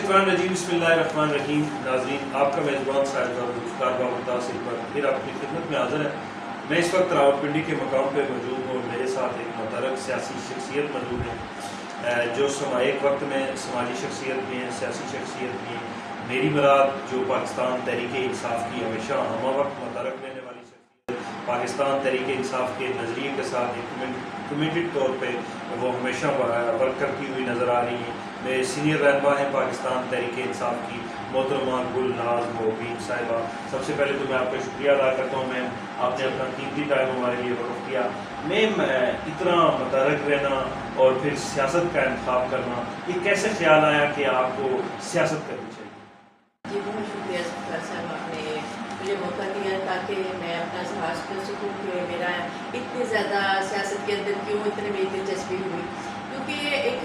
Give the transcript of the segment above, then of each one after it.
रजीम बिस्मिल्लाहिर्रहमानिर्रहीम। नाज़रीन, आपका मेज़बान साहिब से पर फिर आपकी खिदमत में हाज़िर है। मैं इस वक्त रावलपिंडी के मकाम पर मौजूद हूँ और मेरे साथ एक मुतरक सियासी शख्सियत मौजूद है जो एक वक्त में समाजी शख्सियत भी हैं, सियासी शख्सियत भी हैं। मेरी मुराद जो पाकिस्तान तहरीक इंसाफ की हमेशा हम वक्त मुतरक रहने वाली शख्सियत, पाकिस्तान तहरीक इंसाफ के नज़रिए के साथ एक कमिटेड तौर पर वो हमेशा वर्क करती हुई नज़र आ रही हैं। मेरे सीनियर रहनुमा हैं पाकिस्तान तहरीक इंसाफ की मोहतरमा गुलनाज मोबीन साहिबा। सबसे पहले तो मैं आपका शुक्रिया अदा करता हूँ मैम, आपने अपना कीमती टाइम हमारे लिए वक़्फ़ किया। मैम, इतना मुतरक रहना और फिर सियासत का इंतखाब करना, ये कैसे ख्याल आया कि आपको सियासत करनी चाहिए? जी, बहुत शुक्रिया सफ़र साहब, आपने मुझे मौका दिया ताकि मैं अपना इज़हार कर सकूँ कि मेरा इतनी ज़्यादा सियासत के अंदर क्यों इतनी मेरी दिलचस्पी हुई। क्योंकि एक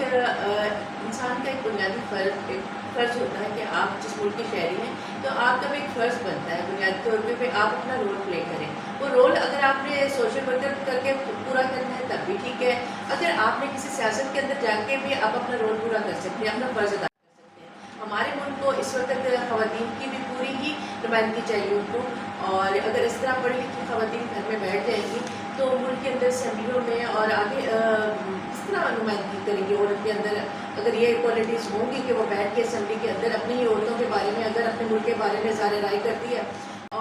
इंसान का एक बुनियादी फ़र्ज़ होता है कि आप जिस मुल्क के शहरी हैं तो आपका भी एक फ़र्ज़ बनता है बुनियादी तौर पे आप अपना रोल प्ले करें। वो रोल अगर आपने सोशल वर्कर करके पूरा करना है तब भी ठीक है, अगर आपने किसी सियासत के अंदर जाके भी आप अपना रोल पूरा कर सकते हैं, अपना फ़र्ज़ अदा कर सकते हैं। हमारे मुल्क को इस वक्त ख़वातीन की भी पूरी ही नुमाइंदगी चाहिए उनको, और अगर इस तरह पढ़ी लिखी ख़वातीन घर में बैठ जाएंगी तो मुल्क के अंदर असम्बलियों में और आगे किस तरह नुमाइंदगी करेंगी औरत के अंदर। अगर ये क्वालिटीज़ होंगी कि वो बैठ के असम्बली के अंदर अपनी ही औरतों के बारे में, अगर अपने मुल्क के बारे में ज़ाहिर राय करती है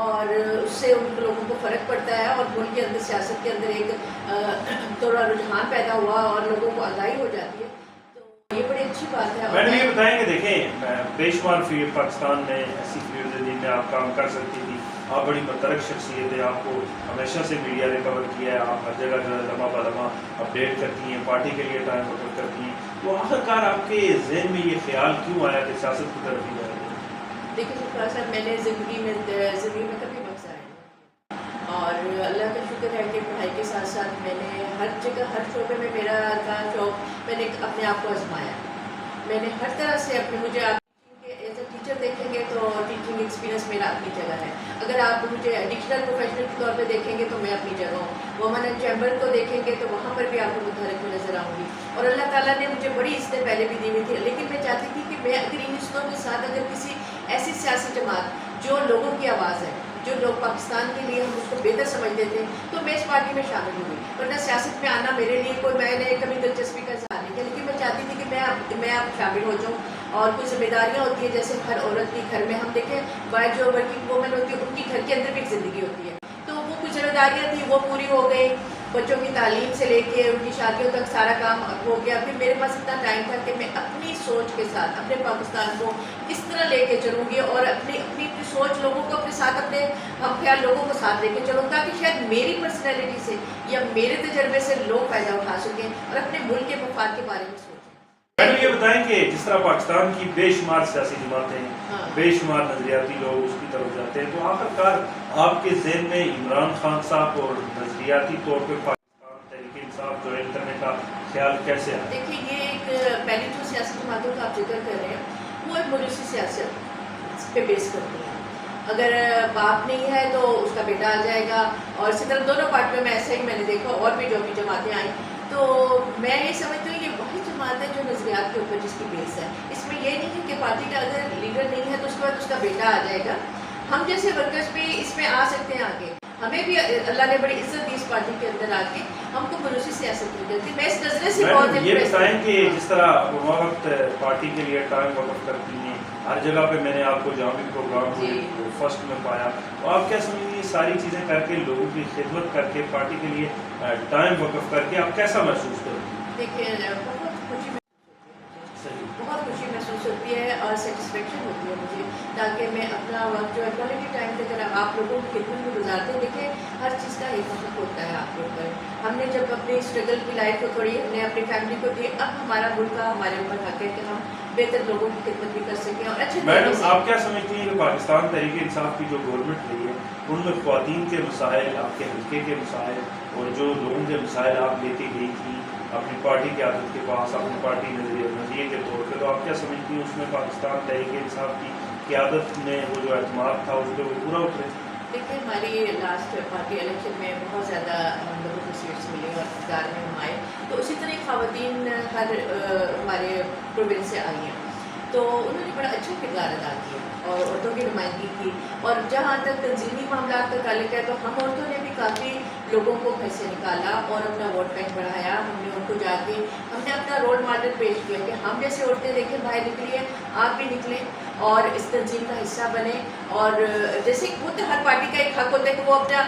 और उससे उन लोगों को फ़र्क पड़ता है और मुल्क के अंदर सियासत के अंदर एक थोड़ा रुझान पैदा हुआ और लोगों को आगाही हो जाती है, तो ये बड़ी अच्छी बात है। मैडम, ये बताएंगे, देखें बेशुमार फील्ड पाकिस्तान में ऐसी फील्ड है जिनमें आप काम कर सकती थी। आप बड़ी मुतरक शख्सियत है, आपको हमेशा से मीडिया ने कवर किया है, आप हर जगह जो है लम्हा बलमा अपडेट करती हैं, पार्टी के लिए टाइम वक़्त करती हैं। तो आखिरकार आपके जहन में ये ख्याल क्यों आया कि सियासत की तरफ ही जाए? देखिए सफ़र साहब, मैंने ज़िंदगी में कभी मकसद नहीं, और अल्लाह का शुक्र है कि पढ़ाई के साथ साथ मैंने हर जगह हर शोबे में मेरा था शौक, मैंने अपने आप को आजमाया। मैंने हर तरह से अपने मुझे आप एज ए टीचर देखेंगे तो टीचिंग एक्सपीरियंस मेरा अपनी जगह है। अगर आप मुझे एडिशनल प्रोफेशनल के तौर पे देखेंगे तो मैं अपनी जगह हूँ। वुमन एंड चैम्बर को देखेंगे तो वहाँ पर भी आपको मुतहरक में नज़र आऊँगी, और अल्लाह ताला ने मुझे बड़ी इज़्ज़तें पहले भी दी हुई थी, लेकिन मैं चाहती थी कि मैं अगर इन इज़्ज़तों के साथ अगर किसी ऐसी सियासी जमात जो लोगों की आवाज़ है, जो लोग पाकिस्तान के लिए हम उसको बेहतर समझते थे, तो मैं इस पार्टी में शामिल हुई। वरना सियासत में आना मेरे लिए कोई, मैंने कभी दिलचस्पी का इज़हार नहीं किया, लेकिन मैं चाहती थी कि मैं अब शामिल हो जाऊँ। और कुछ जिम्मेदारियाँ होती है, जैसे हर औरत की घर में हम देखें बाहर जो वर्किंग वूमेन होती है उनकी घर के अंदर भी एक ज़िंदगी होती है, तो वो कुछ जिम्मेदारियाँ थी वो पूरी हो गई। बच्चों की तालीम से लेके उनकी शादियों तक सारा काम हो गया। फिर मेरे पास इतना टाइम था कि मैं अपनी सोच के साथ अपने पाकिस्तान को किस तरह लेके चलूँगी और अपनी अपनी सोच लोगों को अपने साथ, अपने हम ख्याल लोगों को साथ लेके चलूँ, ताकि शायद मेरी पर्सनैलिटी से या मेरे तजर्बे से लोग फ़ायदा उठा सकें और अपने मुल्क के मफाद के बारे में सोचें। मैडम, ये बताएंगे जिस तरह पाकिस्तान की बेशुमार सियासी जमातें, बेशुमार नजरियाती लोग उसकी तरफ जाते हैं, तो आखिरकार आपके जहन में इमरान खान साहब और नजरियाती तौर पर पाकिस्तान तहरीक इंसाफ ज्वाइन करने का ख्याल कैसे आया? देखिए, ये एक पहली जो सियासी जमातों का आप जिक्र कर रहे हैं वो एक मजूसी सियासत पे बेस करती है। अगर बाप नहीं है तो उसका बेटा आ जाएगा, और इसी तरह दोनों पार्टियों में ऐसा ही मैंने देखा, और भी जो भी जमातें आई, तो मैं ये समझती हूँ ये वही जमात है जो नज़रियात के ऊपर जिसकी बेस है। इसमें ये नहीं है कि पार्टी का अगर लीडर नहीं है तो उसके बाद उसका बेटा आ जाएगा। हम जैसे वर्कर्स भी इसमें आ सकते हैं आगे, हमें भी अल्लाह ने बड़ी इज्जत दी इस पार्टी के अंदर आके, हमको मजूसी सियासत नहीं करती। मैं इस नजरे से बहुत ये बताएं कि जिस तरह वक्त पार्टी के लिए टाइम वक़्फ़ करती हैं, हर जगह पे मैंने आपको जहाँ भी प्रोग्राम को फर्स्ट में पाया, तो आप क्या समझिए सारी चीज़ें करके लोगों की खिदमत करके पार्टी के लिए टाइम वक़्फ़ करके आप कैसा महसूस करते हैं? देखिए, बहुत खुशी महसूस होती है और सेटिस्फेक्शन होती है मुझे, ताकि मैं अपना वक्त जो है क्वालिटी टाइम की तरह आप लोगों की खिदमत में गुजारते हैं। देखिए, हर चीज़ का एक वक्त होता है आपके ऊपर। हमने जब अपनी स्ट्रगल की लाइफ को थोड़ी हमने अपनी फैमिली को दी, अब हमारा मुल्क का हमारे ऊपर हक है कि हम बेहतर लोगों की खिदमत भी कर सकें और अच्छे। मैडम, आप क्या समझती हैं कि पाकिस्तान तहरीक इंसाफ की जो गवर्नमेंट रही है उनमें ख़वातीन के मसाइल, आपके हल्के के मसाइल और जो लोगों के मसाइल आप लेके गई थी अपनी पार्टी की आदत के पास, अपनी पार्टी नज़रिए के तौर पर, तो आप क्या समझती हैं उसमें पाकिस्तान तहरीक इंसाफ की क़यादत में वो जो एतमाद था उस पर वो पूरा उतरे? देखिए, हमारी लास्ट पार्टी इलेक्शन में बहुत ज़्यादा हम लोगों को सीट्स मिली और इक़्तिदार में हम आए, तो उसी तरह ख़वातीन हर हमारे प्रोविंस से आई हैं। تو انہوں نے بڑا اچھا کردار ادا کیا اور عورتوں کی نمائندگی کی. اور جہاں تک تنظیمی معاملات کا تعلق ہے تو ہم عورتوں نے بھی کافی لوگوں کو گھر سے نکالا اور اپنا ووٹ بینک بڑھایا. ہم نے ان کو جا کے ہم نے اپنا رول ماڈل پیش کیا کہ ہم جیسے عورتیں دیکھیں باہر نکلی ہیں, آپ بھی نکلیں اور اس تنظیم کا حصہ بنیں. اور جیسے وہ تو ہر پارٹی کا ایک حق ہوتا ہے کہ وہ اپنا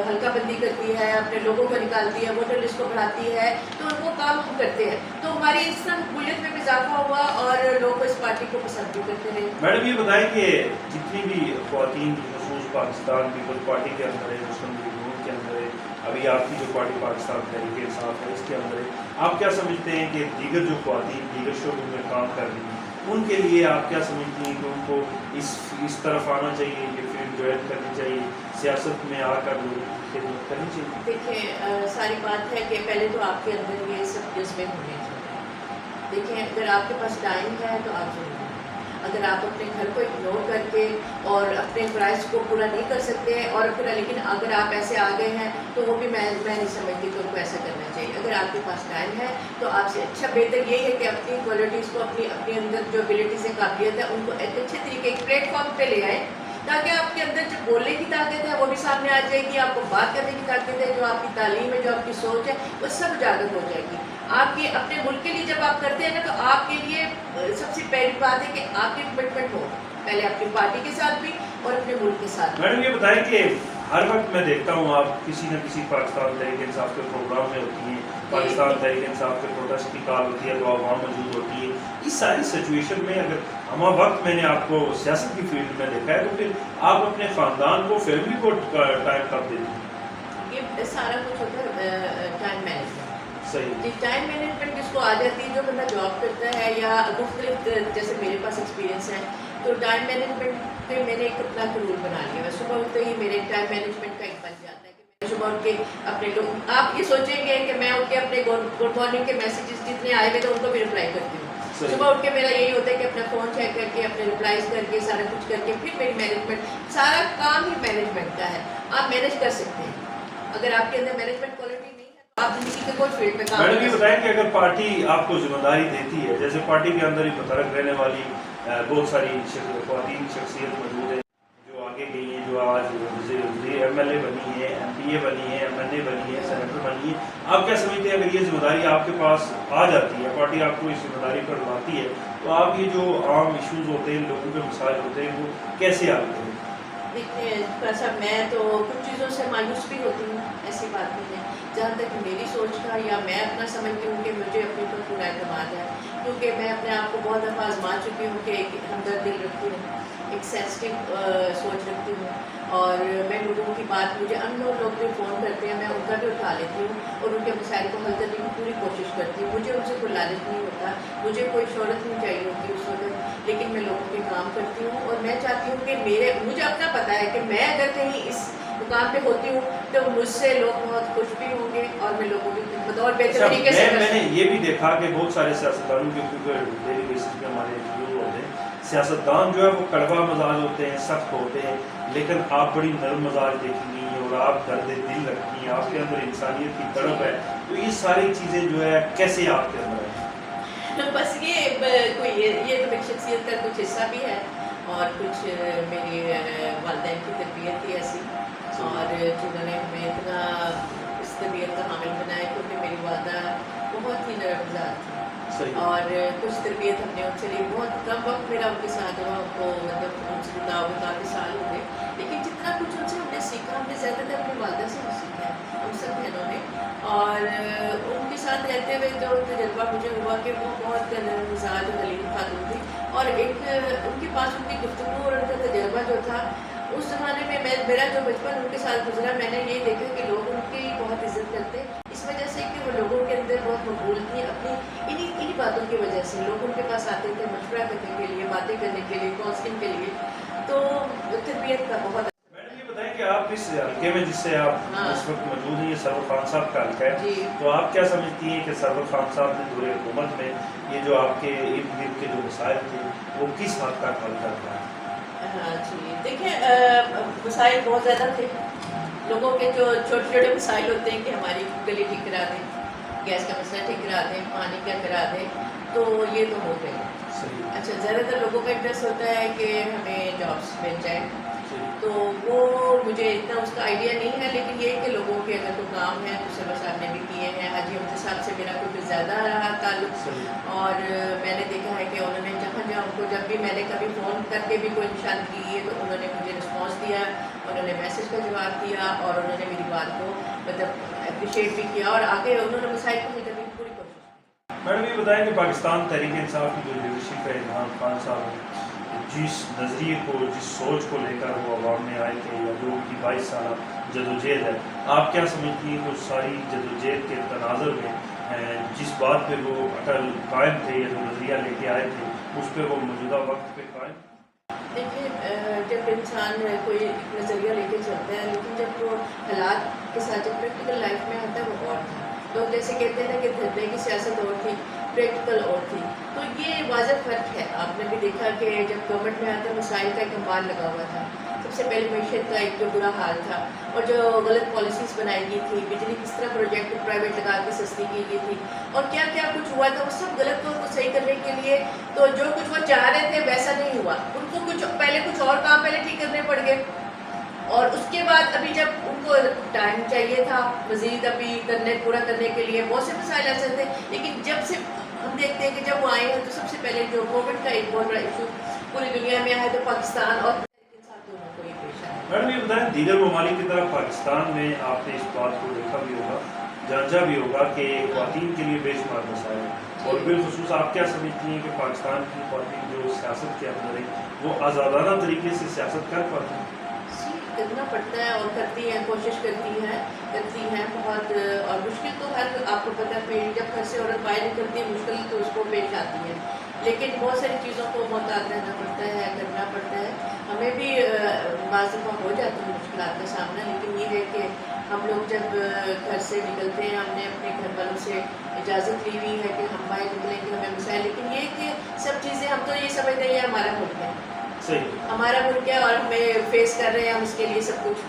حلقہ بندی کرتی ہے, اپنے لوگوں کو نکالتی ہے, ووٹر لسٹ کو بڑھاتی ہے, تو ان کو کام ہم کرتے ہیں. تو ہماری اس طرح مقبولیت میں بھی اضافہ ہوا اور لوگ اس پارٹی کو پسند بھی کرتے رہے. میڈم یہ بتائیں کہ جتنی بھی خواتین خصوص پاکستان پیپلز پارٹی کے اندر ہے, مسلم لیگ نون کے اندر ہے, ابھی آپ کی جو پارٹی پاکستان تحریک انصاف ہے اس کے اندر ہے, آپ کیا سمجھتے ہیں کہ دیگر جو خواتین دیگر شعبوں میں کام کر رہی ہیں ان کے لیے آپ کیا سمجھتی ہیں کہ ان کو اس طرف آنا چاہیے, یہ فیلڈ جوائن کرنی چاہیے, سیاست میں آ کر لوگوں کی خدمت کرنی چاہیے؟ دیکھیں ساری بات ہے کہ پہلے تو آپ کے اندر یہ سب جذبے ہونے چاہیے. دیکھیں اگر آپ کے پاس ٹائم ہے تو آپ ضرور, اگر آپ اپنے گھر کو اگنور کر کے اور اپنے فرائض کو پورا نہیں کر سکتے اور پھر لیکن اگر آپ ایسے آ گئے ہیں تو وہ بھی میں نہیں سمجھتی کہ ان کو ایسا کرنا چاہیے. اگر آپ کے پاس ٹائم ہے تو آپ سے اچھا بہتر یہی ہے کہ اپنی کوالٹیز کو اپنے اندر جو ابیلٹیز قابلیت ہے ان کو ایک اچھے طریقے ایک پلیٹ فارم پہ لے آئیں تاکہ آپ کے اندر جو بولنے کی طاقت ہے وہ بھی سامنے آ جائے گی, آپ کو بات کرنے کی طاقت ہے, جو آپ کی تعلیم ہے, جو آپ کی سوچ ہے وہ سب اجاگر ہو جائے گی. آپ کی اپنے ملک کے لیے جب آپ کرتے ہیں نا تو آپ کے لیے سب سے پہلی بات ہے کہ آپ کی کمٹمنٹ ہو پہلے اپنی پارٹی کے ساتھ بھی اور اپنے ملک کے ساتھ. میڈم یہ بتائیں کہ ہر وقت میں دیکھتا ہوں آپ کسی نہ کسی پاکستان تحریک انصاف کے پروگرام میں ہوتی ہیں, پاکستان تحریک انصاف کے پروٹیسٹ کی کال ہوتی ہے تو عوام موجود ہوتی ہے. اس ساری سچویشن میں اگر ہمہ وقت میں نے آپ کو سیاست کی فیلڈ میں دیکھا ہے تو پھر آپ اپنے خاندان کو فیملی کو ٹائم کب دیتے ہیں؟ یہ سارا کچھ ہوتا ہے ٹائم مینجمنٹ. صحیح. ٹائم مینجمنٹ جس کو آ جاتی ہے, جو بندہ جاب کرتا ہے یا مختلف جیسے میرے پاس ایکسپیرینس ہے تو ٹائم مینجمنٹ پہ میں نے ایک اپنا رول بنا لیا. میں صبح اٹھتے ہی میرے ٹائم مینجمنٹ کا ایک بن جاتا ہے کہ میں صبح اٹھ کے اپنے لوگ, آپ یہ سوچیں گے کہ میں اٹھ کے اپنے گڈ مارننگ کے میسیجز جتنے آئے ہوئے تو ان کو بھی رپلائی کرتی ہوں. صبح اٹھ کے میرا یہی ہوتا ہے کہ اپنا فون چیک کر کے اپنے رپلائز کر کے سارا کچھ کر کے پھر میری مینجمنٹ سارا کام ہی مینجمنٹ کا ہے. آپ مینیج کر سکتے ہیں. اگر آپ کے اندر مینجمنٹ کوالٹی نہیں ہے آپ زندگی کے کوئی فیلڈ میں کام میڈم یہ بتائیں کہ اگر پارٹی آپ کو ذمہ داری دیتی ہے, جیسے پارٹی کے اندر ہی متحرک رہنے والی بہت ساری خواتین شخصیت موجود ہیں جو آگے گئی ہیں, جو آج ایم ایل اے بنی ہے, ایم پی اے بنی ہے, ایم این اے بنی ہے, سینیٹر بنی ہے, آپ کیا سمجھتے ہیں اگر یہ ذمہ داری آپ کے پاس آ جاتی ہے, پارٹی آپ کو اس ذمہ داری پر لاتی ہے تو آپ یہ جو عام ایشوز ہوتے ہیں, لوگوں کے مسائل ہوتے ہیں, وہ کیسے حل کریں؟ دیکھیے صاحب میں تو کچھ چیزوں سے مایوس بھی ہوتی ہوں, ایسی بات نہیں ہے. جہاں تک میری سوچ کا یا میں اپنا سمجھتی ہوں کہ مجھے اپنے اوپر پورا اعتماد ہے کیونکہ میں اپنے آپ کو بہت دفعہ آزما چکی ہوں کہ ایک ہمدرد دل رکھتی ہوں, ایک سینسٹیو سوچ رکھتی ہوں اور میں لوگوں کی بات, مجھے ان لوگ جو فون کرتے ہیں میں ان کا بھی اٹھا لیتی ہوں اور ان کے مسائل کو حل کرنے کی پوری کوشش کرتی ہوں. مجھے ان سے کوئی لالچ نہیں ہوتا, مجھے کوئی شہرت نہیں چاہیے ہوتی اس وقت, لیکن میں لوگوں کے کام کرتی ہوں اور میں چاہتی ہوں کہ مجھے اپنا پتہ ہے کہ میں اگر کہیں اس مقام پہ ہوتی ہوں تو مجھ سے لوگ بہت خوش بھی ہوں گے اور میں لوگوں کی خدمت اور بہتر طریقے سے میں نے یہ بھی دیکھا کہ بہت سارے سیاستدانوں کے ڈیلی بیسس پہ ہمارے انٹرویو ہوتے ہیں, سیاستدان جو ہے وہ کڑوا مزاج ہوتے ہیں, سخت ہوتے ہیں, لیکن آپ بڑی نرم مزاج دیکھیں گی اور آپ درد دل رکھتی ہیں, آپ کے اندر انسانیت کی تڑپ ہے. تو یہ ساری چیزیں جو ہے کیسے آپ کے اندر ہیں؟ بس یہ تو میری شخصیت کا کچھ حصہ بھی ہے اور کچھ میری والدین کی تربیت ہی ایسی اور جنہوں نے ہمیں اتنا اس طبیعت کا حامل بنایا کیونکہ میری والدہ بہت ہی نرم مزاج تھی اور کچھ تربیت ہم نے ان سے لی. بہت کم وقت میرا ان کے ساتھ ہوا, ان کو مطلب ان سے بتاؤ میں کافی سال ہو گئے, لیکن جتنا کچھ ان سے ہم نے سیکھا ہم نے زیادہ تر اپنی والدہ سے بھی سیکھا ہے, ہم سب بہنوں نے. اور ان کے ساتھ رہتے ہوئے جو تجربہ مجھے ہوا کہ وہ بہت نرم مزاج اور حلیم خاتون تھی اور ایک ان کے پاس ان کی گفتگو اور ان کا تجربہ جو تھا اس زمانے میں میرا جو بچپن ان کے ساتھ گزرا, میں نے یہ دیکھا کہ لوگ ان کی بہت عزت کرتے اس وجہ سے کہ وہ لوگوں کے اندر بہت مقبول تھی. اپنی انہی باتوں کی وجہ سے لوگ ان کے پاس آتے تھے مشورہ کرنے کے لیے, باتیں کرنے کے لیے, کاؤنسلنگ کے لیے. تو تربیت کا بہت. میڈم یہ بتائیں کہ آپ اس حلقے میں جس سے آپ اس وقت موجود ہیں, یہ سرور خان صاحب کا حلقہ ہے, تو آپ کیا سمجھتی ہیں کہ سرور خان صاحب نے دور حکومت میں یہ جو آپ کے ارد گرد کے جو مسائل تھے وہ کس حد تک حل کر پائے؟ ہاں جی, دیکھیں مسائل بہت زیادہ تھے لوگوں کے, جو چھوٹے چھوٹے مسائل ہوتے ہیں کہ ہماری گلی ٹھیک کرا دیں, گیس کا مسئلہ ٹھیک کرا دیں, پانی کا کرا دیں, تو یہ تو ہو گئے. صحیح अच्छा, ज़्यादातर लोगों का इंटरेस्ट होता है कि हमें जॉब्स मिल जाए, صحیح तो वो मुझे इतना उसका आइडिया नहीं है, लेकिन ये है कि लोगों के अगर कोई काम है तो सभा साहब ने भी किए हैं। हाजी हमजा साहब से मेरा कुछ ज़्यादा रहा ताल्लुक, صحیح और मैंने देखा है कि उन्होंने जहाँ जहाँ उनको जब भी मैंने कभी फ़ोन करके भी कोई निशान की है तो उन्होंने मुझे रिस्पॉन्स दिया, उन्होंने मैसेज का जवाब दिया, और उन्होंने मेरी बात को मतलब अप्रिशिएट भी किया, और आगे उन्होंने मसाइल को हल करने की पूरी कोशिश की। मैडम ये बताएं कि पाकिस्तान तहरीक इंसाफ की जो लीडरशिप है, इमरान खान साहब जिस नज़रिए को, जिस सोच को लेकर वो अवाम में आए थे, या जो उनकी 22 साल जदोजहद है, आप क्या समझती हैं कि उस सारी जदोजहद के तनाज़ुर में जिस बात पे वो अटल कायम थे, या जो नज़रिया लेके आए थे, उस पर वो मौजूदा वक्त पे कायम? देखिए, जब इंसान कोई नज़रिया लेके चलता है, लेकिन जब वो हालात के साथ जब प्रैक्टिकल लाइफ में आता है वो और था। लोग जैसे कहते हैं ना कि धरने की सियासत और थी, प्रैक्टिकल और थी, तो ये वाज़ह फ़र्क है। आपने भी देखा कि जब गवर्नमेंट में आता मसाइल का एक अंबार लगा हुआ था। सबसे पहले मैशत का एक जो बुरा हाल था, और जो गलत पॉलिसीज़ बनाई गई थी, बिजली किस तरह प्रोजेक्ट प्राइवेट लगा के सस्ती की गई थी, और क्या क्या कुछ हुआ था, वो सब गलत को सही करने के लिए तो जो कुछ वो चाह रहे थे वैसा नहीं हुआ। उनको कुछ और काम पहले ठीक करने पड़ गए, और उसके बाद अभी जब उनको टाइम चाहिए था मज़ीद अभी करने पूरा करने के लिए, बहुत से मसाइल ऐसे थे, लेकिन जब से हम देखते हैं कि जब वो आए हैं तो सबसे पहले जो कोविड का एक बहुत बड़ा इशू पूरी दुनिया में आया, तो पाकिस्तान और इंसान दोनों को ये पेश आया। मैडम ये बताएं, दीगर ममालिक की तरह पाकिस्तान में आपने इस बात को देखा भी होगा, जांचा भी होगा कि ख़वातीन के लिए बेशुमार मसाइल हैं, और बिलखुसूस आप क्या समझती हैं कि पाकिस्तान की ख़वातीन जो सियासत के अंदर है वो आज़ादाना तरीके से सियासत कर पाती हैं? करना पड़ता है, और करती हैं, कोशिश करती हैं बहुत, और मुश्किल तो हर आपको पता है जब घर से औरत बाहर निकलती है मुश्किल तो उसको पेश आती है, लेकिन बहुत सारी चीज़ों को मोहतात रहना पड़ता है, करना पड़ता है। हमें भी बाज़ दफ़ा हो जाती है मुश्किलात का सामना, लेकिन ये है कि हम लोग जब घर से निकलते हैं, हमने अपने घर वालों से इजाज़त ली हुई है कि हम बाहर निकलेंगे, हमें मसाइल, लेकिन ये कि सब चीज़ें हम तो ये समझते हैं हमारा मुल्क है, सही। हमारा मुल्क है, और हमें फेस कर रहे हैं हम इसके लिए सब कुछ।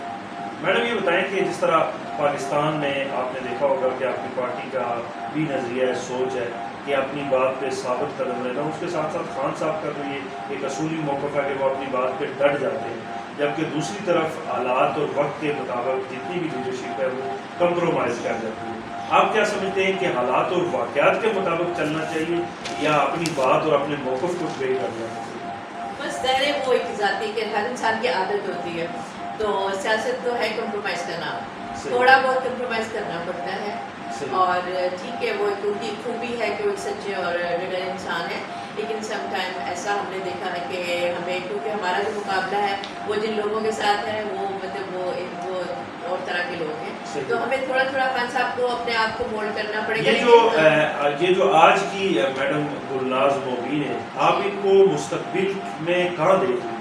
मैडम ये बताएं कि जिस तरह पाकिस्तान में आपने देखा होगा कि आपकी पार्टी का भी नज़रिया है, सोच है कि अपनी बात पे साबित कदम रहना, उसके साथ साथ खान साहब का तो ये एक असूली मौक़िफ़ है कि वो अपनी बात पे डट जाते हैं, जबकि दूसरी तरफ हालात और वक्त के मुताबिक जितनी भी लीडरशिप है वो कंप्रोमाइज़ कर जाती है। आप क्या समझते हैं कि हालात और वाक़यात के मुताबिक चलना चाहिए, या अपनी बात और अपने मौक़िफ़ को तय कर लेना चाहिए? बस ज़ाहिर है वो एक ज़ाती के हर इंसान की आदत होती है, तो सियासत तो है कंप्रोमाइज़ करना, थोड़ा बहुत कंप्रोमाइज़ करना पड़ता है, और ठीक है वो एक उनकी खूबी है कि वो एक सच्चे और निडर इंसान है, लेकिन सम टाइम ऐसा हमने देखा है कि हमें, क्योंकि हमारा जो मुकाबला है वो जिन लोगों के साथ है वो मतलब वो और तरह के लोग हैं, तो हमें थोड़ा थोड़ा खान साहब को अपने आप को मोल्ड करना पड़ेगा। ये जो आज की मैडम गुलनाज मोबीन है, आप इनको मुस्तकबिल में कहाँ देख रही हैं?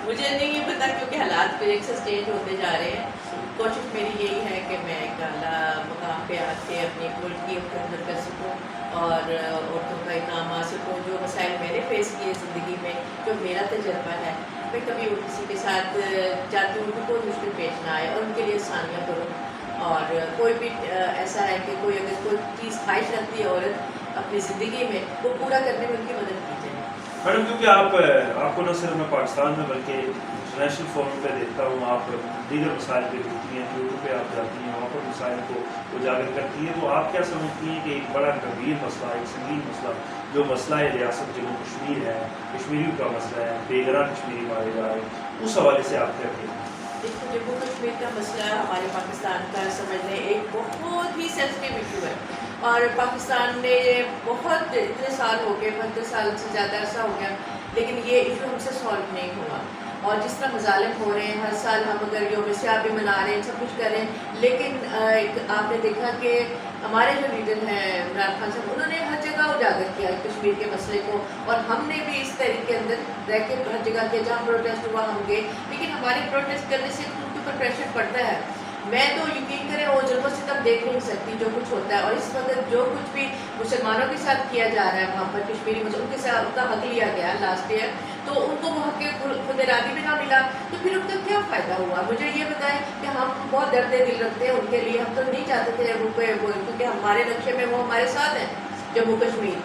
मुझे नहीं ये पता, क्योंकि हालात पे एक से स्टेज होते जा रहे हैं। कोशिश मेरी यही है कि मैं एक आला मुकाम पे आके अपने मुल्क की खिदमत कर सकूँ, और औरतों का एक काम आ सकूँ। जो मसाइल मैंने फेस किए ज़िंदगी में, जो मेरा तजर्बा है, मैं कभी किसी के साथ चाहती हूँ कि कोई मुश्किल पेश ना आए और उनके लिए आसानियाँ करूँ, और कोई भी ऐसा है कि कोई अगर कोई चीज़ ख्वाहिश रखती है औरत अपनी ज़िंदगी में, वो पूरा करने में उनकी मदद की जाए। मैडम क्योंकि आपको न सिर्फ मैं पाकिस्तान में बल्कि इंटरनेशनल फोरम पे देखता हूँ, आप दीगर मसाइल पे लिखती हैं, यूट्यूब पे आप जाती हैं, वहाँ पर मसाइल को उजागर करती हैं, तो आप क्या समझती हैं कि एक बड़ा गंभीर मसला, एक संगीन मसला, जो मसला है रियासत जम्मू कश्मीर है, कश्मीरियों का मसला है, बेगरा कश्मीरी मारे जा रहे हैं, उस हवाले से आप क्या कहें? देखो, जम्मू कश्मीर का मसला हमारे पाकिस्तान का समझ लें एक बहुत ही सेंसिटिव इशू है, और पाकिस्तान में बहुत इतने साल हो गए, 32 साल से ज़्यादा ऐसा हो गया, लेकिन ये इशू हमसे सॉल्व नहीं हुआ। और जिस तरह मज़ालिम हो रहे हैं, हर साल हम अगर यौम सियाह भी मना रहे हैं, सब कुछ कर रहे हैं, लेकिन आपने देखा कि हमारे जो लीडर हैं इमरान खान साहब, उन्होंने हर जगह उजागर किया कश्मीर के मसले को, और हमने भी इस तरीके के अंदर रह के हर जगह किया, जहाँ प्रोटेस्ट हुआ हम गए, लेकिन हमारे प्रोटेस्ट करने से उनके ऊपर प्रेशर पड़ता है। मैं तो यकीन करें वो जुल्म से तब देख नहीं सकती जो कुछ होता है, और इस वक्त जो कुछ भी मुसलमानों के साथ किया जा रहा है वहाँ पर कश्मीरी मुसलमान उनके साथ उनका हक लिया गया लास्ट ईयर, तो उनको वो हक खुद इरादी भी ना मिला, तो फिर उनका क्या फ़ायदा हुआ? मुझे ये बताएं कि हम बहुत दर्द दिल रखते हैं उनके लिए, हम तो नहीं चाहते थे वो क्योंकि हमारे नक्शे में वो हमारे साथ हैं जम्मू कश्मीर,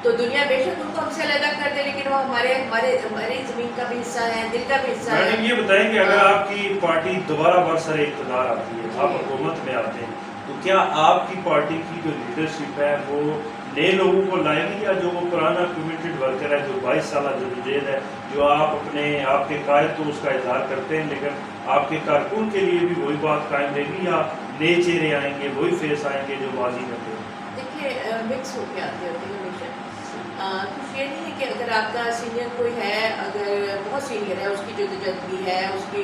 तो दुनिया बेशक उनको हमसे अलग कर दे, लेकिन वो हमारे हमारे हमारी ज़मीन का भी हिस्सा है, दिल का भी हिस्सा है। मैडम ये बताएं कि अगर आपकी पार्टी दोबारा बरसर इक़्तिदार आती है, आप हुकूमत में आते हैं, तो क्या आपकी पार्टी की जो लीडरशिप है वो नए लोगों को लाएगी, या जो वो पुराना कमिटेड वर्कर है, जो 22 साल जदोजहद है, जो आप आपके कायद तो उसका इजहार करते हैं, लेकिन आपके कारकुन के लिए भी वही बात कायम रहेगी, या नए चेहरे आएंगे, वही फेस आएंगे जो बाजी करते हैं? देखिए मिक्स होके आते होते हैं हमेशा। कुछ ये नहीं है कि अगर आपका सीनियर कोई है, अगर बहुत सीनियर है, उसकी जद्दोजहद भी है, उसकी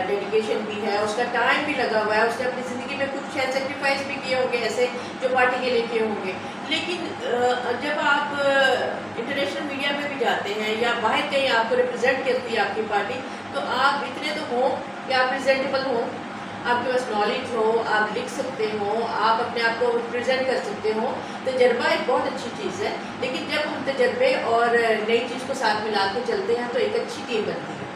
डेडिकेशन भी है, उसका टाइम भी लगा हुआ है, उसने अपनी ज़िंदगी में कुछ शायद सेक्रीफाइस भी किए होंगे ऐसे जो पार्टी के लिए किए होंगे, लेकिन जब आप इंटरनेशनल मीडिया में भी जाते हैं या बाहर कहीं आपको रिप्रेजेंट करती है आपकी पार्टी, तो आप इतने तो हों कि आप प्रेजेंटेबल हों, आपके पास नॉलेज हो, आप लिख सकते हो, आप अपने आप को प्रेजेंट कर सकते हो। तजर्बा एक बहुत अच्छी चीज़ है, लेकिन जब हम तजर्बे और नई चीज़ को साथ मिला के चलते हैं तो एक अच्छी टीम बनती है।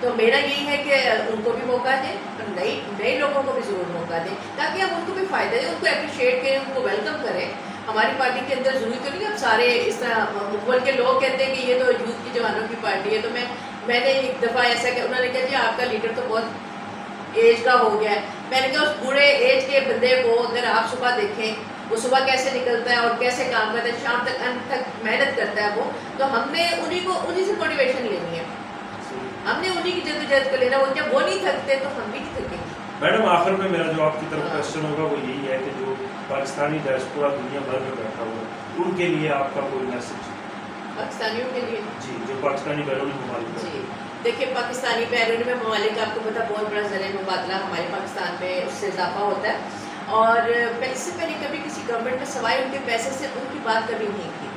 तो मेरा यही है कि उनको भी मौका दें और नए लोगों को भी ज़रूर मौका दें, ताकि हम उनको भी फ़ायदा दें, उनको अप्रिशिएट करें, उनको वेलकम करें। हमारी पार्टी के अंदर ज़रूरी तो नहीं अब सारे इस तरह, बल्कि लोग कहते हैं कि ये तो यूथ की जवानों की पार्टी है। तो मैंने एक दफ़ा ऐसा कि उन्होंने कहा जी आपका लीडर तो बहुत एज का हो गया है। मैंने कहा उस बूढ़े एज के बंदे को अगर आप सुबह देखें, वो सुबह कैसे निकलता है और कैसे काम करता है, शाम तक अंत तक मेहनत करता है वो, तो हमने उन्हीं से मोटिवेशन लेनी है, हमने उन्हीं की जद्दोजहद को लेना। वो जब वो नहीं थकते तो हम भी नहीं थकेंगे। मैडम आखिर में मेरा जो आपकी तरफ क्वेश्चन होगा वो यही है कि जो पाकिस्तानी डायस्पोरा दुनिया भर में बैठा हुआ है, उनके लिए आपका कोई मैसेज? पाकिस्तानियों के लिए जी, जो पाकिस्तानी बैरून ममालिक हैं। जी देखिए, पाकिस्तानी बैरून में ममालिक आपको पता बहुत बड़ा ज़रिया मुबादला हमारे पाकिस्तान में उससे इजाफा होता है, और इससे पहले कभी किसी गवर्नमेंट में सवाए उनके पैसे से उनकी बात कभी नहीं की।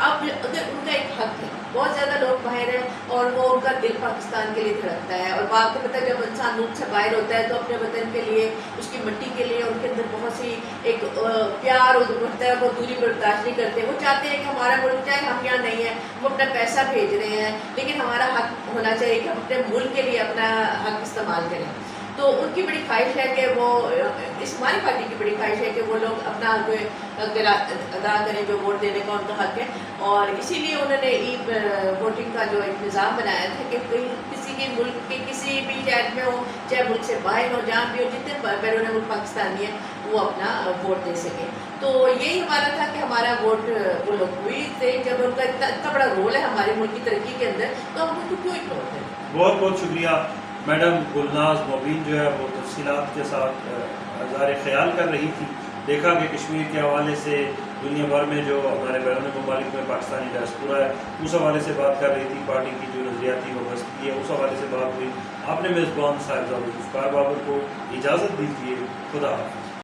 अब अगर उनका एक हक है, बहुत ज़्यादा लोग बाहर हैं और वो उनका दिल पाकिस्तान के लिए धड़कता है, और आपको पता है जब इंसान मुल्क से बाहर होता है तो अपने वतन के लिए, उसकी मिट्टी के लिए उनके अंदर बहुत सी एक प्यार उठता है, वो दूरी बर्दाश्त नहीं करते। वो चाहते हैं कि हमारा मुल्क, चाहे हम यहाँ नहीं हैं, वो अपना पैसा भेज रहे हैं, लेकिन हमारा हक होना चाहिए कि हम अपने मुल्क के लिए अपना हक इस्तेमाल करें। तो उनकी बड़ी ख्वाहिश है कि वो, इस हमारी पार्टी की बड़ी ख्वाहिश है कि वो लोग अपना हक अदा करें, जो वोट देने का उनका हक है। और इसीलिए उन्होंने वोटिंग का जो एक निज़ाम बनाया था कि कहीं किसी के मुल्क के किसी भी शहर में हो, चाहे मुल्क से बाहर हो, जहाँ भी हो, जितने बैरून मुल्क पाकिस्तानी हैं वो अपना वोट दे सकें। तो यही हमारा था कि हमारा वोट वो लोग हुई थे, जब उनका इतना बड़ा रोल है हमारे मुल्क की तरक्की के अंदर, तो हम उनको क्यों इग्नोर करें। बहुत बहुत शुक्रिया मैडम। गुलनाज मोबीन जो है वो तफसीलात के साथ इज़हार ख्याल कर रही थी। देखा कि कश्मीर के हवाले से दुनिया भर में जो हमारे बैरून ममालिक में पाकिस्तानी डायस्पोरा है, उस हवाले से बात कर रही थी। पार्टी की जो नज़रियाती वबस्तगी है उस हवाले से बात हुई। आपने मेज़बान साहिबजादा ज़ुल्फ़िकार बाबर को इजाज़त दीजिए। खुदा हाफ़िज़।